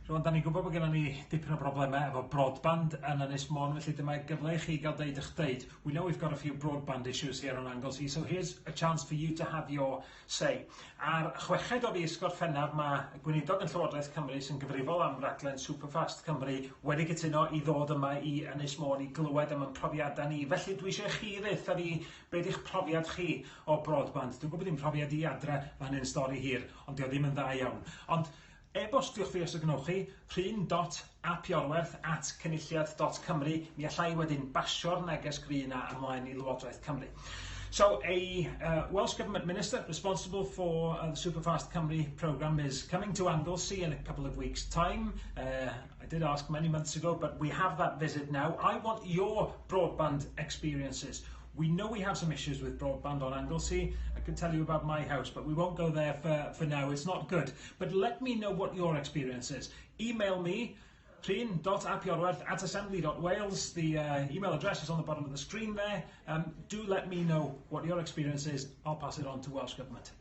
Rwan, da ni'n gwybod bod gennym ni dipyn o broblemau efo broadband yn Ynys Môn, felly dyma gyfle I chi gael deud eich deud. We know we've got a few broadband issues here on Anglesey, so here's a chance for you to have your say. Ar 6 o fis Gorffennaf, mae gweinidog yn Llywodraeth Cymru sy'n gyfrifol am raglen Superfast Cymru wedi cytuno I ddod yma I Ynys Môn I glywed am ein profiadau ni. Felly dwi eisiau chi ddeutha fi beth yw'ch profiad chi o broadband. Dwi'n gwybod dim profiad I adre fan hyn stori hir, ond dio ddim yn dda iawn. Ond e-bostiwch fi os y gnewch chi, rhin.apiorwerth@cynulliad.cymru. Mi allai wedyn basio'r neges grin a ymlaen I Lywodraeth Cymru. So a Welsh Government Minister responsible for the Superfast Cymru programme is coming to Anglesey in a couple of weeks' time. I did ask many months ago, but we have that visit now. I want your broadband experiences. We know we have some issues with broadband on Anglesey. I can tell you about my house, but we won't go there for now. It's not good. But let me know what your experience is. Email me, rhin.apiorwerth@assembly.wales. The email address is on the bottom of the screen there. Do let me know what your experience is. I'll pass it on to Welsh Government.